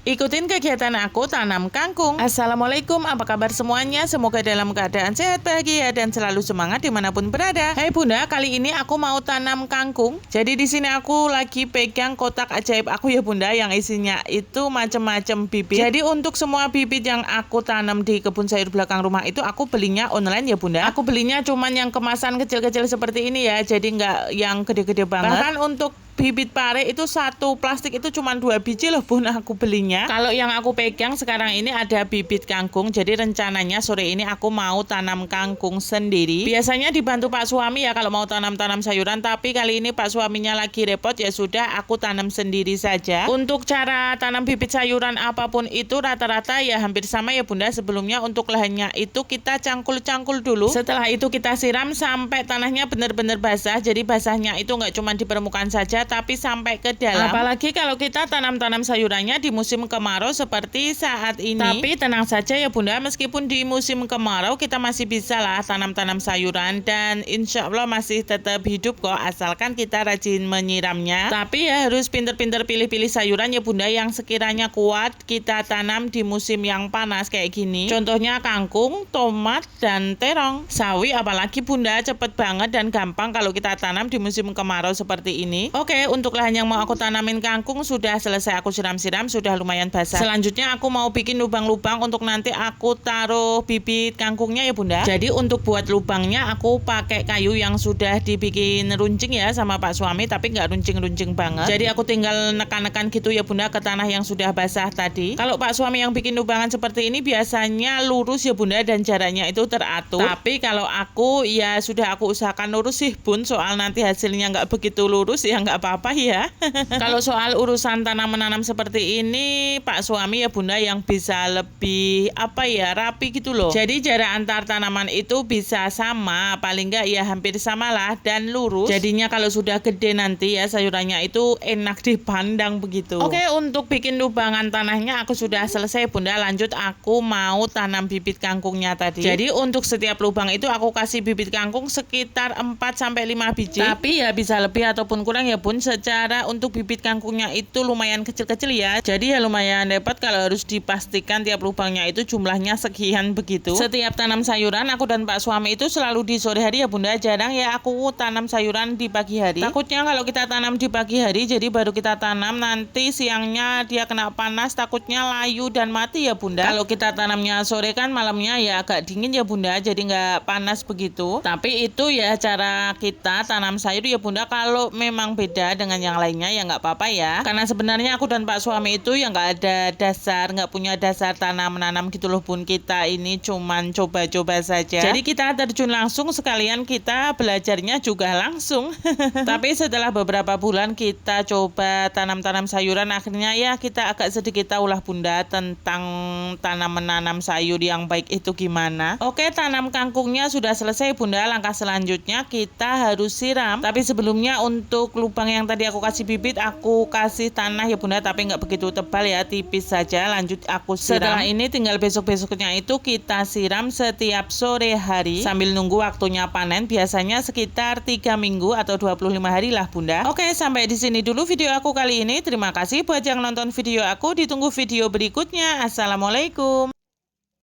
Ikutin kegiatan aku tanam kangkung. Assalamualaikum, apa kabar semuanya? Semoga dalam keadaan sehat, bahagia, dan selalu semangat dimanapun berada. Hai Bunda, kali ini aku mau tanam kangkung. Jadi di sini aku lagi pegang kotak ajaib aku ya Bunda, yang isinya itu macam-macam bibit. Jadi untuk semua bibit yang aku tanam di kebun sayur belakang rumah itu aku belinya online ya Bunda. Aku belinya cuman yang kemasan kecil-kecil seperti ini ya, jadi nggak yang gede-gede banget. Bahkan untuk bibit pare itu satu plastik itu cuma 2 biji loh Bun aku belinya. Kalau yang aku pegang sekarang ini ada bibit kangkung. Jadi rencananya sore ini aku mau tanam kangkung sendiri. Biasanya dibantu Pak suami ya kalau mau tanam-tanam sayuran, tapi kali ini Pak suaminya lagi repot, ya sudah aku tanam sendiri saja. Untuk cara tanam bibit sayuran apapun itu rata-rata ya hampir sama ya Bunda. Sebelumnya untuk lahannya itu kita cangkul-cangkul dulu. Setelah itu kita siram sampai tanahnya benar-benar basah. Jadi basahnya itu nggak cuma di permukaan saja, tapi sampai ke dalam. Apalagi kalau kita tanam-tanam sayurannya di musim kemarau seperti saat ini. Tapi tenang saja ya Bunda, meskipun di musim kemarau kita masih bisa lah tanam-tanam sayuran, dan insya Allah masih tetap hidup kok, asalkan kita rajin menyiramnya. Tapi ya harus pinter-pinter pilih-pilih sayuran ya Bunda yang sekiranya kuat kita tanam di musim yang panas kayak gini. Contohnya kangkung, tomat, dan terong. Sawi apalagi Bunda, cepet banget dan gampang kalau kita tanam di musim kemarau seperti ini. Oke, untuk lahan yang mau aku tanamin kangkung sudah selesai aku siram-siram, sudah lumayan basah. Selanjutnya aku mau bikin lubang-lubang untuk nanti aku taruh bibit kangkungnya ya Bunda. Jadi untuk buat lubangnya aku pakai kayu yang sudah dibikin runcing ya sama Pak suami, tapi nggak runcing-runcing banget. Jadi aku tinggal nekan-nekan gitu ya Bunda ke tanah yang sudah basah tadi. Kalau Pak suami yang bikin lubangan seperti ini biasanya lurus ya Bunda dan jaraknya itu teratur. Tapi kalau aku ya sudah aku usahakan lurus sih Bun, soal nanti hasilnya nggak begitu lurus ya nggak apa-apa ya. Kalau soal urusan tanam menanam seperti ini Pak suami ya Bunda yang bisa lebih rapi gitu loh. Jadi jarak antar tanaman itu bisa sama, paling enggak ya hampir sama lah dan lurus. Jadinya kalau sudah gede nanti ya sayurannya itu enak dipandang begitu. Oke, untuk bikin lubangan tanahnya aku sudah selesai Bunda. Lanjut aku mau tanam bibit kangkungnya tadi. Jadi untuk setiap lubang itu aku kasih bibit kangkung sekitar 4-5 biji. Tapi ya bisa lebih ataupun kurang ya Bun. Secara untuk bibit kangkungnya itu lumayan kecil-kecil ya. Jadi ya lumayan repot kalau harus dipastikan tiap lubangnya itu jumlahnya sekian begitu. Setiap tanam sayuran aku dan Pak suami itu selalu di sore hari ya Bunda. Jarang ya aku tanam sayuran di pagi hari. Takutnya kalau kita tanam di pagi hari jadi baru kita tanam nanti siangnya dia kena panas, takutnya layu dan mati ya Bunda. Kalau kita tanamnya sore kan malamnya ya agak dingin ya Bunda, jadi nggak panas begitu. Tapi itu ya cara kita tanam sayur ya Bunda. Kalau memang beda dengan yang lainnya ya nggak apa-apa ya, karena sebenarnya aku dan Pak suami itu yang nggak ada dasar, nggak punya dasar tanam menanam gitu loh Bun. Kita ini cuman coba-coba saja, jadi kita terjun langsung sekalian kita belajarnya juga langsung. Tapi setelah beberapa bulan kita coba tanam-tanam sayuran, akhirnya ya kita agak sedikit tahu lah Bunda tentang tanam menanam sayur yang baik itu gimana. Oke, tanam kangkungnya sudah selesai Bunda. Langkah selanjutnya kita harus siram. Tapi sebelumnya untuk lubang yang tadi aku kasih bibit, aku kasih tanah ya Bunda, tapi nggak begitu tebal ya, tipis saja. Lanjut aku siram. Setelah ini tinggal besok-besoknya itu kita siram setiap sore hari sambil nunggu waktunya panen, biasanya sekitar 3 minggu atau 25 hari lah Bunda. Oke, sampai di sini dulu video aku kali ini. Terima kasih buat yang nonton video aku, ditunggu video berikutnya. Assalamualaikum.